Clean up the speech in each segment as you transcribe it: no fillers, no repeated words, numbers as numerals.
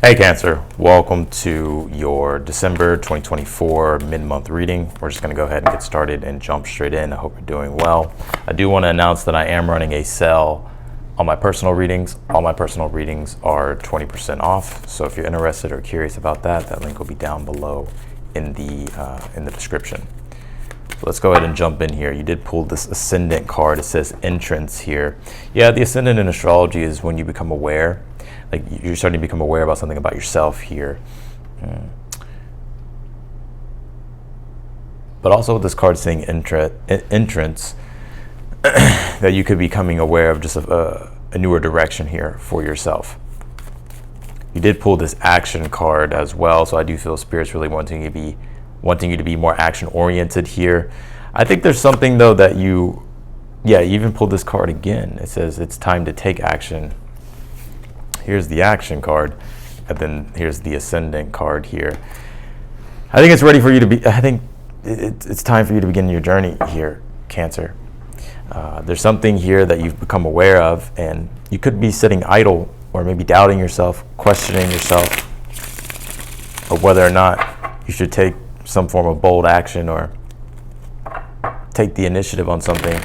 Hey Cancer, welcome to your December 2024 mid-month reading. We're just going to go ahead and get started and jump straight in. I hope you're doing well. I do want to announce that I am running a sale on my personal readings. All my personal readings are 20% off. So if you're interested or curious about that, that link will be down below in the description. So let's go ahead and jump in here. You did pull this Ascendant card. It says entrance here. Yeah, the Ascendant in astrology is when you become aware. Like you're starting to become aware about something about yourself here. But also with this card saying entrance, that you could be becoming aware of just a newer direction here for yourself. You did pull this action card as well, so I do feel Spirit's really wanting you to be more action oriented here. I think there's something though that you even pulled this card again. It says it's time to take action. Here's the action card, and then here's the Ascendant card here. I think it's ready for you to be, I think it's time for you to begin your journey here, Cancer. There's something here that you've become aware of, and you could be sitting idle or maybe doubting yourself, questioning yourself of whether or not you should take some form of bold action or take the initiative on something.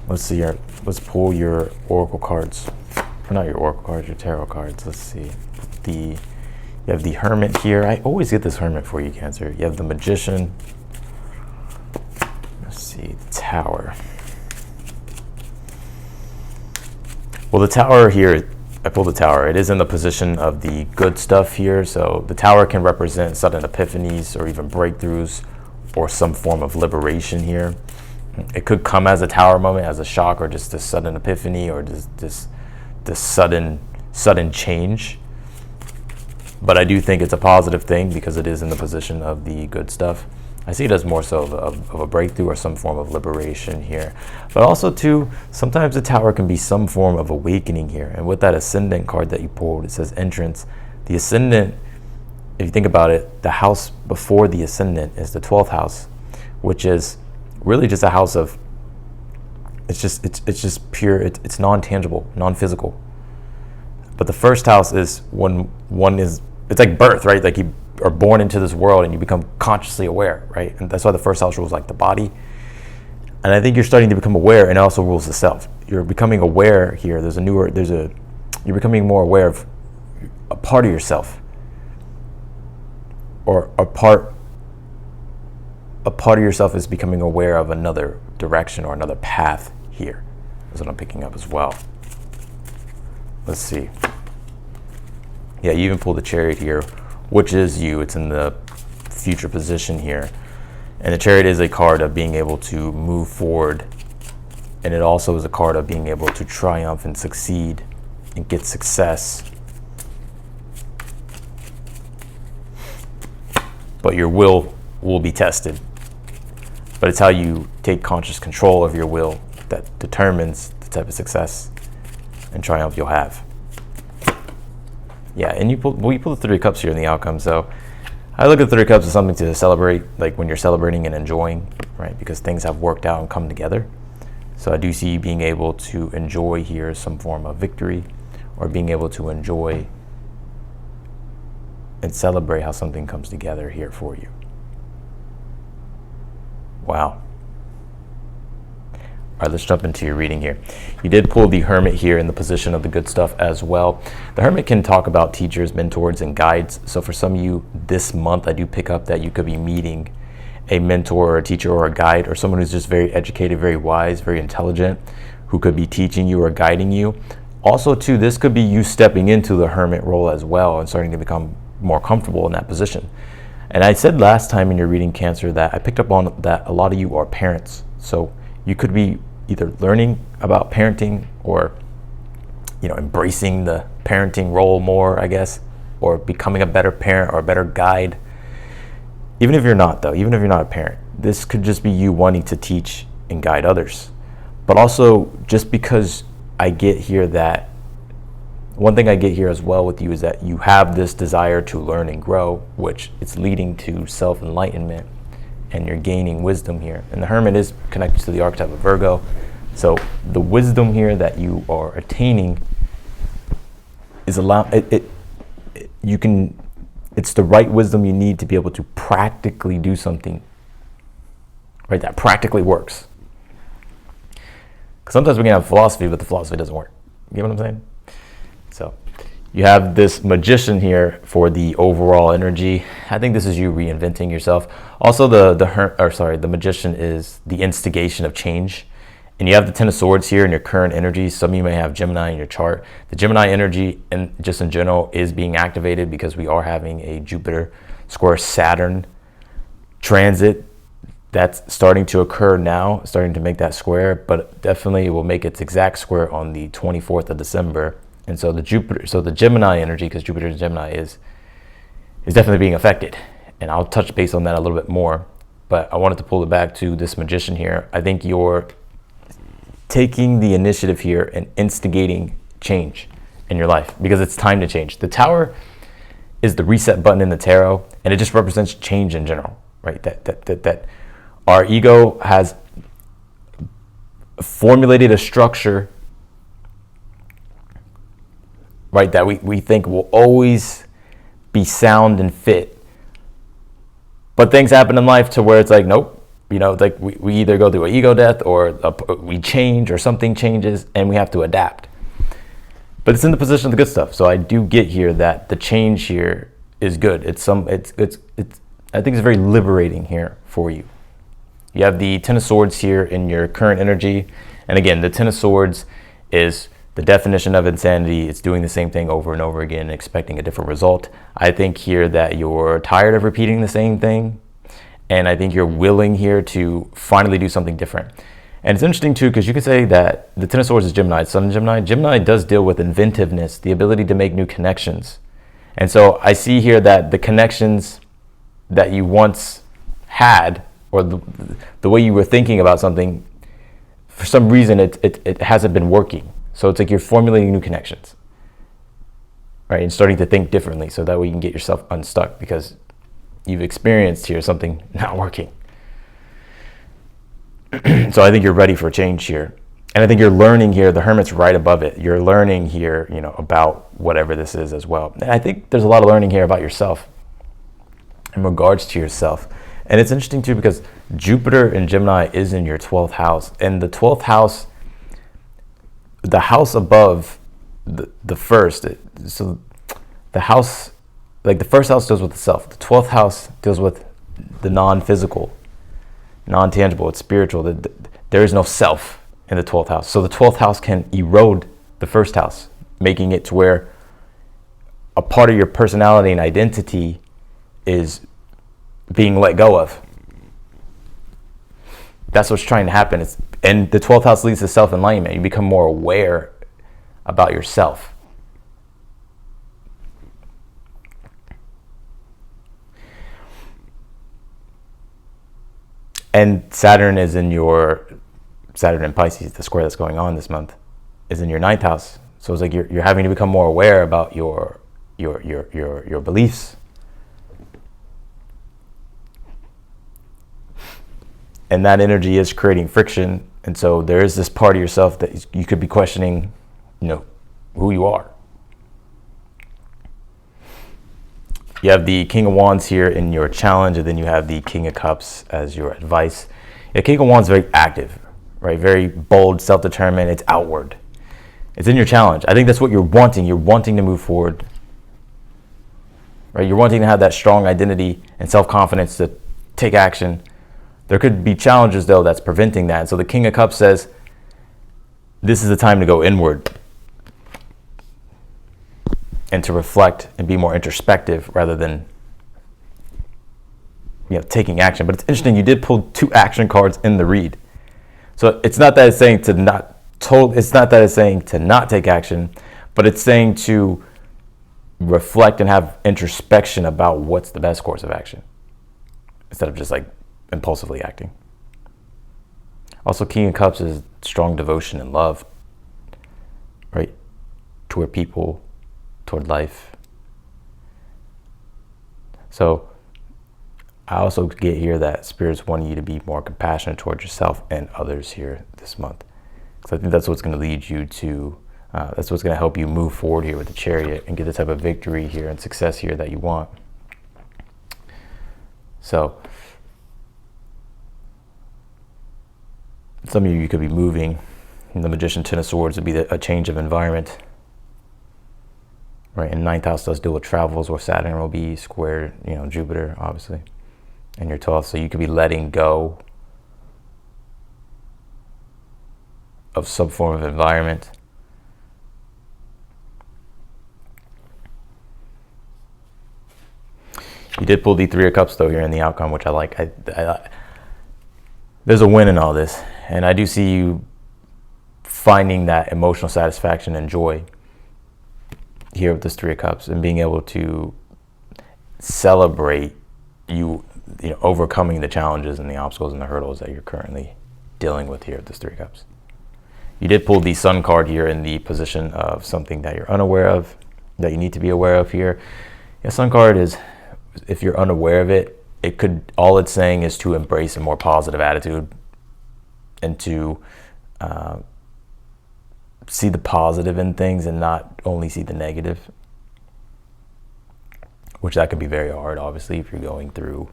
Let's see here. Let's pull your oracle cards. Or not your oracle cards, your tarot cards. Let's see. You have the Hermit here. I always get this Hermit for you, Cancer. You have the Magician. Let's see, the Tower. Well, the Tower here, I pulled the Tower. It is in the position of the good stuff here. So the Tower can represent sudden epiphanies or even breakthroughs or some form of liberation here. It could come as a Tower moment, as a shock, or just a sudden epiphany, or this sudden change. But I do think it's a positive thing because it is in the position of the good stuff. I see it as more so of a breakthrough or some form of liberation here. But also too, sometimes the Tower can be some form of awakening here. And with that Ascendant card that you pulled, it says entrance. The Ascendant, if you think about it, the house before the Ascendant is the 12th house, which is really just a house of, it's just pure, it's non-tangible, non-physical. But the first house is when it's like birth, right? Like you are born into this world and you become consciously aware, right? And that's why the first house rules like the body. And I think you're starting to become aware, and it also rules the self. You're becoming aware here. You're becoming more aware of a part of yourself, or a part of yourself is becoming aware of another direction or another path here. That's what I'm picking up as well. Let's see. Yeah, you even pulled the Chariot here, which is you. It's in the future position here. And the Chariot is a card of being able to move forward. And it also is a card of being able to triumph and succeed and get success. But your will be tested. But it's how you take conscious control of your will that determines the type of success and triumph you'll have. Yeah, and you pull the Three of Cups here in the outcome. So I look at the Three of Cups as something to celebrate, like when you're celebrating and enjoying, right? Because things have worked out and come together. So I do see you being able to enjoy here some form of victory, or being able to enjoy and celebrate how something comes together here for you. Wow. All right, let's jump into your reading here. You did pull the Hermit here in the position of the good stuff as well. The Hermit can talk about teachers, mentors, and guides. So for some of you this month, I do pick up that you could be meeting a mentor or a teacher or a guide, or someone who's just very educated, very wise, very intelligent, who could be teaching you or guiding you. Also too, this could be you stepping into the Hermit role as well and starting to become more comfortable in that position. And I said last time in your reading, Cancer, that I picked up on that a lot of you are parents. So you could be either learning about parenting or, embracing the parenting role more, I guess, or becoming a better parent or a better guide. Even if you're not a parent, this could just be you wanting to teach and guide others. But also, just because I get here that one thing I get here as well with you is that you have this desire to learn and grow, which it's leading to self-enlightenment, and you're gaining wisdom here. And the Hermit is connected to the archetype of Virgo, So the wisdom here that you are attaining is it's the right wisdom you need to be able to practically do something, right? That practically works. Because sometimes we can have philosophy, but the philosophy doesn't work. You get what I'm saying? So you have this magician here for the overall energy. I think this is you reinventing yourself. Also, the magician is the instigation of change. And you have the Ten of Swords here in your current energy. Some of you may have Gemini in your chart. The Gemini energy, and just in general, is being activated because we are having a Jupiter square Saturn transit that's starting to occur now, starting to make that square, but definitely it will make its exact square on the 24th of December. And so the Gemini energy, because Jupiter in Gemini is definitely being affected. And I'll touch base on that a little bit more, but I wanted to pull it back to this magician here. I think you're taking the initiative here and instigating change in your life because it's time to change. The Tower is the reset button in the tarot, and it just represents change in general, right? That our ego has formulated a structure, right, that we think will always be sound and fit. But things happen in life to where it's like, nope. You know, like we either go through an ego death or we change or something changes and we have to adapt. But it's in the position of the good stuff. So I do get here that the change here is good. I think it's very liberating here for you. You have the Ten of Swords here in your current energy. And again, the Ten of Swords is the definition of insanity. It's doing the same thing over and over again, expecting a different result. I think here that you're tired of repeating the same thing. And I think you're willing here to finally do something different. And it's interesting too, because you could say that the Ten of Swords is Gemini, Sun in Gemini. Gemini does deal with inventiveness, the ability to make new connections. And so I see here that the connections that you once had, or the way you were thinking about something, for some reason it hasn't been working. So it's like you're formulating new connections, right? And starting to think differently so that way you can get yourself unstuck because you've experienced here something not working. So I think you're ready for a change here. And I think you're learning here, the Hermit's right above it. You're learning here, about whatever this is as well. And I think there's a lot of learning here about yourself in regards to yourself. And it's interesting too, because Jupiter in Gemini is in your 12th house. And the 12th house, the house above the first, so the house, like the first house deals with the self. The 12th house deals with the non-physical, non-tangible. It's spiritual. There is no self in the 12th house. So the 12th house can erode the first house, making it to where a part of your personality and identity is being let go of. That's what's trying to happen. And the 12th house leads to self-enlightenment. You become more aware about yourself. And Saturn in Pisces, the square that's going on this month, is in your 9th house. So it's like you're having to become more aware about your beliefs. And that energy is creating friction. And so there is this part of yourself that you could be questioning, who you are. You have the King of Wands here in your challenge, and then you have the King of Cups as your advice. The King of Wands is very active, right? Very bold, self-determined. It's outward. It's in your challenge. I think that's what you're wanting. You're wanting to move forward, right? You're wanting to have that strong identity and self-confidence to take action. There could be challenges, though, that's preventing that. So the King of Cups says, this is the time to go inward and to reflect and be more introspective rather than taking action. But it's interesting, you did pull 2 action cards in the read. So it's not that it's saying to not take action, but it's saying to reflect and have introspection about what's the best course of action instead of just like impulsively acting. Also, King of Cups is strong devotion and love, right? Toward people, toward life. So I also get here that Spirit's wanting you to be more compassionate towards yourself and others here this month. So I think that's what's going to lead you to, that's what's going to help you move forward here with the Chariot and get the type of victory here and success here that you want. So some of you could be moving. And the Magician, Ten of Swords would be a change of environment. Right, and ninth house does deal with travels, where Saturn will be squared, Jupiter, obviously, and your 12th. So you could be letting go of some form of environment. You did pull the Three of Cups, though, here in the outcome, which I like. There's a win in all this, and I do see you finding that emotional satisfaction and joy here with this Three of Cups, and being able to celebrate you overcoming the challenges and the obstacles and the hurdles that you're currently dealing with here with this Three of Cups. You did pull the Sun card here in the position of something that you're unaware of, that you need to be aware of here. The Sun card is, if you're unaware of it, all it's saying is to embrace a more positive attitude and to see the positive in things and not only see the negative, which that can be very hard, obviously, if you're going through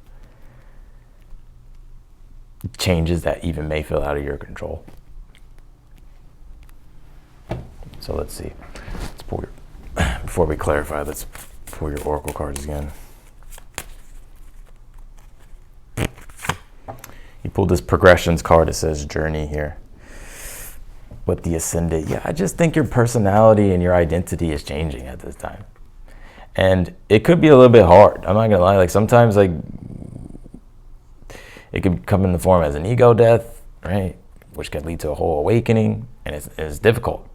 changes that even may feel out of your control. So let's see. Let's pull before we clarify, let's pull your oracle cards again. You pulled this progressions card. It says journey here with the Ascendant. Yeah, I just think your personality and your identity is changing at this time. And it could be a little bit hard. I'm not going to lie. Like sometimes it could come in the form as an ego death, right? Which can lead to a whole awakening. And it's difficult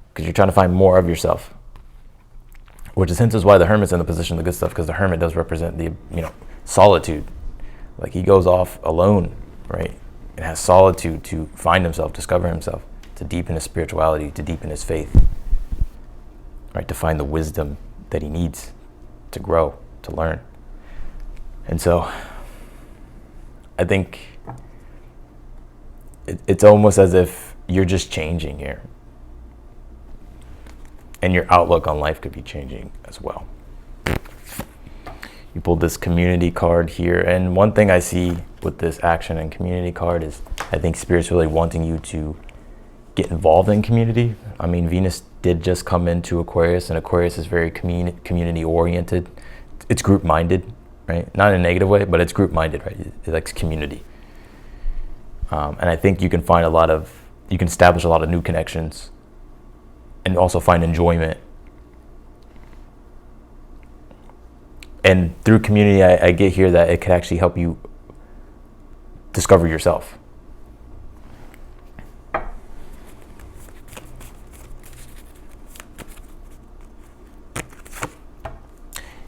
because you're trying to find more of yourself. Which is hence is why the Hermit's in the position of the good stuff, because the Hermit does represent the, solitude. Like he goes off alone, right? And has solitude to find himself, discover himself, to deepen his spirituality, to deepen his faith, right? To find the wisdom that he needs to grow, to learn. And so I think it's almost as if you're just changing here. And your outlook on life could be changing as well. You pulled this community card here. And one thing I see with this action and community card is I think Spirit's really wanting you to get involved in community. I mean, Venus did just come into Aquarius, and Aquarius is very community oriented. It's group minded, right? Not in a negative way, but it's group minded, right? It likes community. And I think you can establish a lot of new connections and also find enjoyment. And through community, I get here that it could actually help you discover yourself.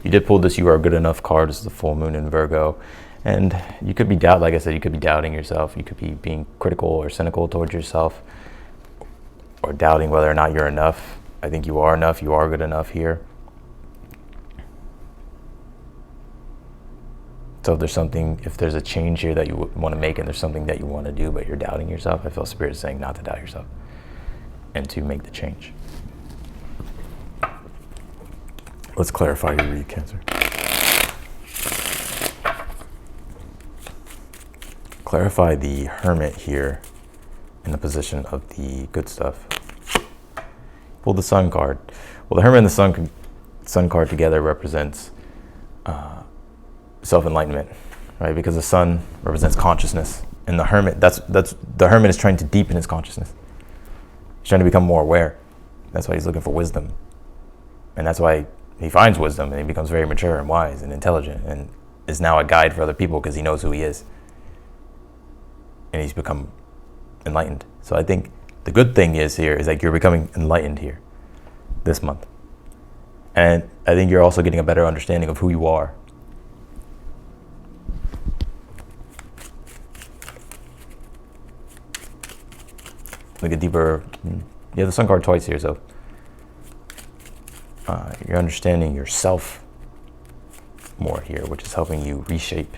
You did pull this "You Are Good Enough" card. This is the full moon in Virgo. And you could be like I said, you could be doubting yourself. You could be being critical or cynical towards yourself, or doubting whether or not you're enough. I think you are enough. You are good enough here. So if there's a change here that you want to make, and there's something that you want to do, but you're doubting yourself, I feel Spirit is saying not to doubt yourself and to make the change. Let's clarify your read, Cancer. Clarify the Hermit here in the position of the good stuff. Pull the Sun card. Well, the Hermit and the Sun card together represents self-enlightenment, right? Because the Sun represents consciousness, and the Hermit, the Hermit is trying to deepen his consciousness. He's trying to become more aware. That's why he's looking for wisdom, and that's why he finds wisdom, and he becomes very mature and wise and intelligent, and is now a guide for other people because he knows who he is, and he's become enlightened. So I think the good thing is like you're becoming enlightened here this month, and I think you're also getting a better understanding of who you are. Like a deeper, you have the Sun card twice here, so you're understanding yourself more here, which is helping you reshape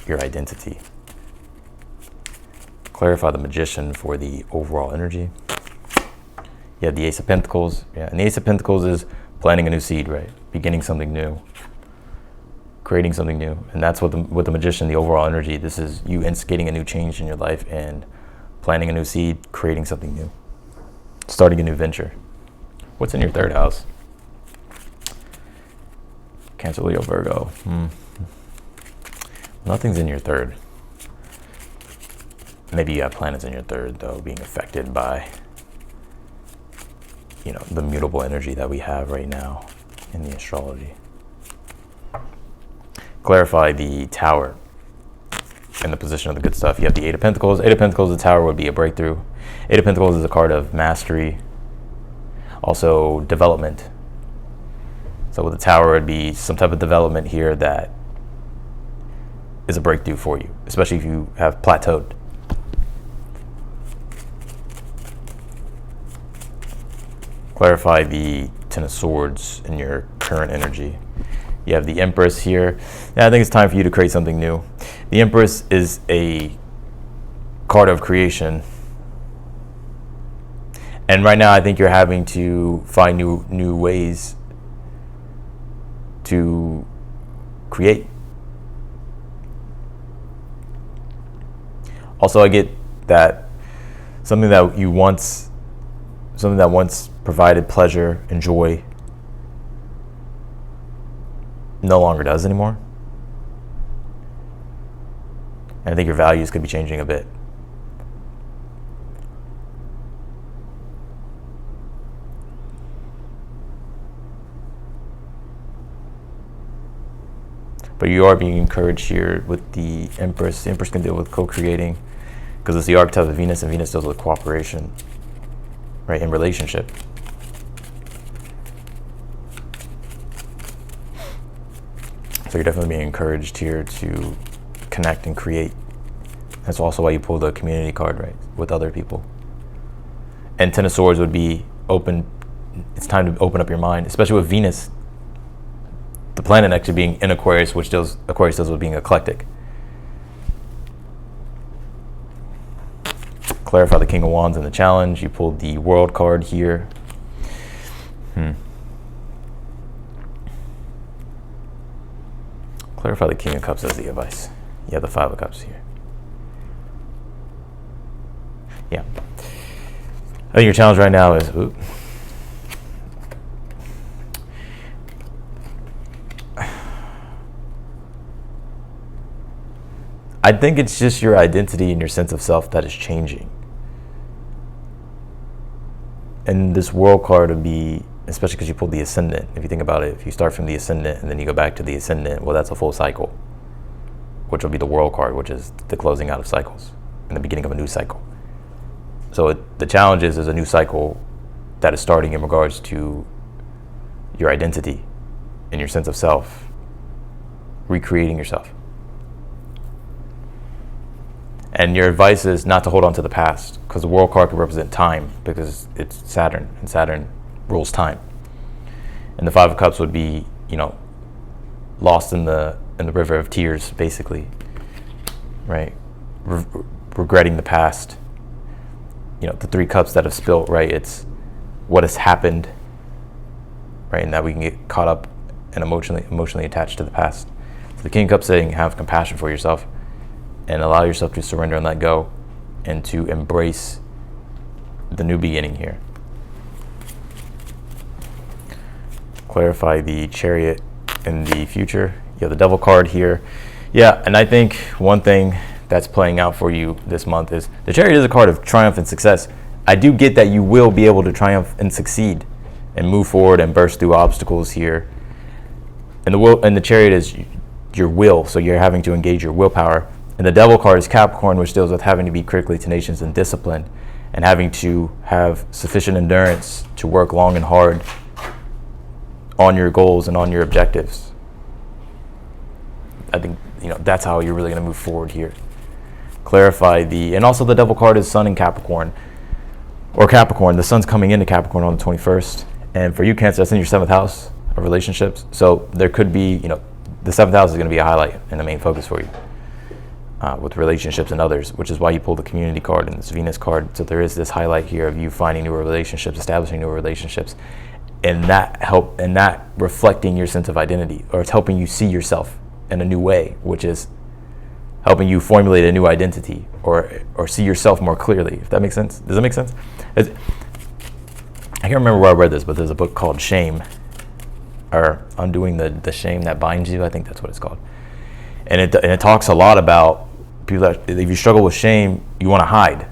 your identity. Clarify the Magician for the overall energy. You have the Ace of Pentacles. Yeah, and the Ace of Pentacles is planting a new seed, right? Beginning something new, creating something new. And that's what with the Magician, the overall energy, this is you instigating a new change in your life and planting a new seed, creating something new, starting a new venture. What's in your third house? Cancer, Leo, Virgo. Nothing's in your third. Maybe you have planets in your third, though, being affected by, you know, the mutable energy that we have right now in the astrology. Clarify the Tower and the position of the good stuff. You have the Eight of Pentacles. Eight of Pentacles, the Tower would be a breakthrough. Eight of Pentacles is a card of mastery, also development. So with the Tower, it'd be some type of development here that is a breakthrough for you, especially if you have plateaued. Clarify the Ten of Swords in your current energy. You have the Empress here. Yeah, I think it's time for you to create something new. The Empress is a card of creation. And right now, I think you're having to find new ways to create. Also, I get that something that once provided pleasure and joy no longer does anymore. And I think your values could be changing a bit. But you are being encouraged here with the Empress. The Empress can deal with co-creating because it's the archetype of Venus, and Venus deals with cooperation, right, in relationship. So you're definitely being encouraged here to connect and create. That's also why you pull the community card, right, with other people. And Ten of Swords would be open. It's time to open up your mind, especially with Venus, the planet actually being in Aquarius, which Aquarius deals with being eclectic. Clarify the King of Wands in the challenge. You pulled the World card here. Clarify the King of Cups as the advice. You have the Five of Cups here. Yeah. I think your challenge right now is... I think it's just your identity and your sense of self that is changing. And this World card would be, especially because you pulled the Ascendant. If you think about it, if you start from the Ascendant and then you go back to the Ascendant, well, that's a full cycle, which will be the World card, which is the closing out of cycles and the beginning of a new cycle. So the challenge is a new cycle that is starting in regards to your identity and your sense of self, recreating yourself. And your advice is not to hold on to the past, because the World card could represent time, because it's Saturn, and Saturn rules time. And the Five of Cups would be, you know, lost in the river of tears, basically, right? Regretting the past. You know, the Three Cups that have spilt, right? It's what has happened, right? And that we can get caught up and emotionally attached to the past. So the King of Cups saying, have compassion for yourself and allow yourself to surrender and let go and to embrace the new beginning here. Clarify the Chariot in the future. You have the Devil card here. Yeah, and I think one thing that's playing out for you this month is the Chariot is a card of triumph and success. I do get that you will be able to triumph and succeed and move forward and burst through obstacles here. And the Chariot is your will, so you're having to engage your willpower. And the Devil card is Capricorn, which deals with having to be critically tenacious and disciplined and having to have sufficient endurance to work long and hard on your goals and on your objectives. I think, you know, that's how you're really going to move forward here. Clarify and also the Devil card is Sun in Capricorn, or Capricorn. The Sun's coming into Capricorn on the 21st. And for you, Cancer, that's in your 7th house of relationships. So there could be, you know, the 7th house is going to be a highlight and a main focus for you. with relationships and others, which is why you pull the community card and this Venus card. So there is this highlight here of you finding newer relationships, establishing newer relationships, and that reflecting your sense of identity, or it's helping you see yourself in a new way, which is helping you formulate a new identity or see yourself more clearly, if that makes sense. Does that make sense? I can't remember where I read this, but there's a book called Shame, or Undoing the Shame That Binds You. I think that's what it's called. And it talks a lot about people that if you struggle with shame, you want to hide.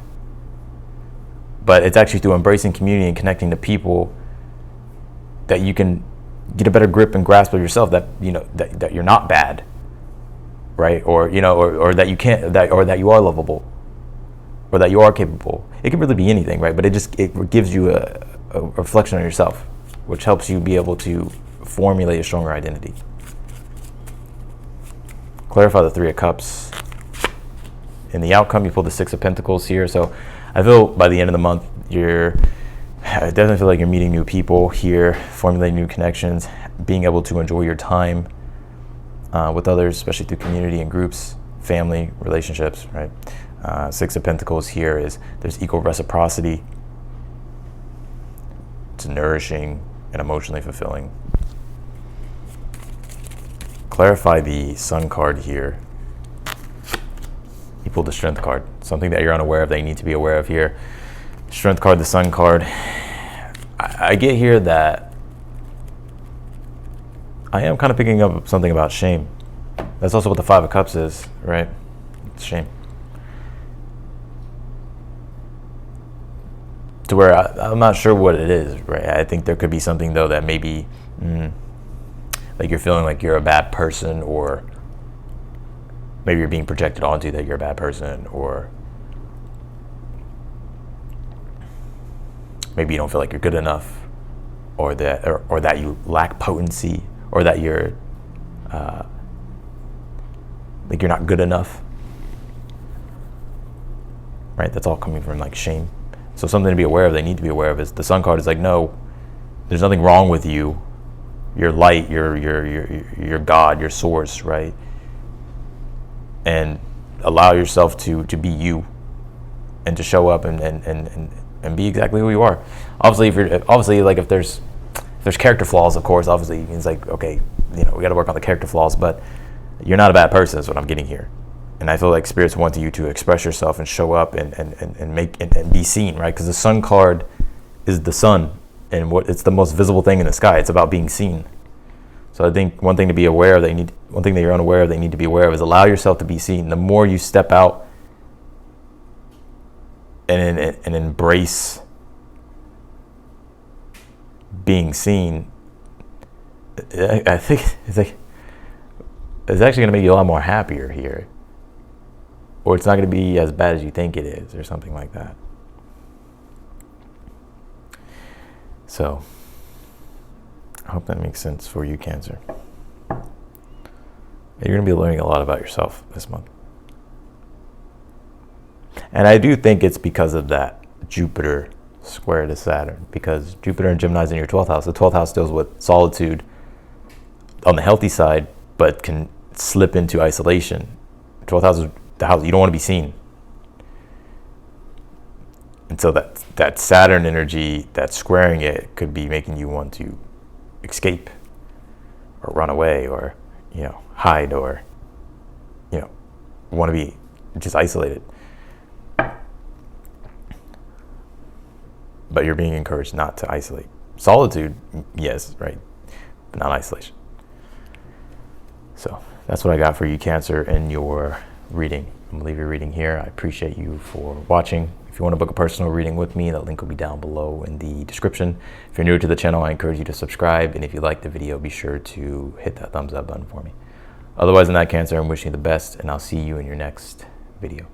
But it's actually through embracing community and connecting to people that you can get a better grip and grasp of yourself, that that you're not bad, right? Or or that you can't, or that you are lovable, or that you are capable. It can really be anything, right? But it gives you a reflection on yourself, which helps you be able to formulate a stronger identity. Clarify the Three of Cups. In the outcome, you pull the Six of Pentacles here. So I feel by the end of the month, I definitely feel like you're meeting new people here, formulating new connections, being able to enjoy your time with others, especially through community and groups, family, relationships, right? Six of Pentacles here is there's equal reciprocity. It's nourishing and emotionally fulfilling. Clarify the Sun card here. You pulled the Strength card, something that you're unaware of that you need to be aware of here. Strength card, the Sun card. I get here that I am kind of picking up something about shame. That's also what the Five of Cups is, right? It's shame. To where I'm not sure what it is, right? I think there could be something though that maybe like you're feeling like you're a bad person, or maybe you're being projected onto that you're a bad person, or maybe you don't feel like you're good enough, or that you lack potency, or that you're like you're not good enough, right? That's all coming from like shame. So something to be aware of, they need to be aware of, is the Sun card is like, no, there's nothing wrong with you. You're light, you're God, your source, right? And allow yourself to be you, and to show up and be exactly who you are. Obviously, like if there's character flaws, of course, obviously it's like, okay, we got to work on the character flaws, but you're not a bad person is what I'm getting here. And I feel like spirits want you to express yourself and show up and make and be seen, right? Because the Sun card is the sun, and it's the most visible thing in the sky. It's about being seen. So I think one thing to be aware of, one thing that you're unaware of, they need to be aware of, is allow yourself to be seen. The more you step out and embrace being seen, I think it's actually going to make you a lot more happier here. Or it's not going to be as bad as you think it is, or something like that. So I hope that makes sense for you, Cancer. You're going to be learning a lot about yourself this month. And I do think it's because of that Jupiter square to Saturn, because Jupiter and Gemini is in your 12th house. The 12th house deals with solitude on the healthy side, but can slip into isolation. 12th house is the house you don't want to be seen. And so that Saturn energy, that squaring it, could be making you want to escape or run away, or hide, or want to be just isolated. But you're being encouraged not to isolate. Solitude, yes, right, but not isolation. So that's what I got for you, Cancer, in your reading. I'm gonna leave your reading here. I appreciate you for watching. If you want to book a personal reading with me, that link will be down below in the description. If you're new to the channel, I encourage you to subscribe. And if you like the video, be sure to hit that thumbs up button for me. Otherwise, in that, Cancer, I'm wishing you the best, and I'll see you in your next video.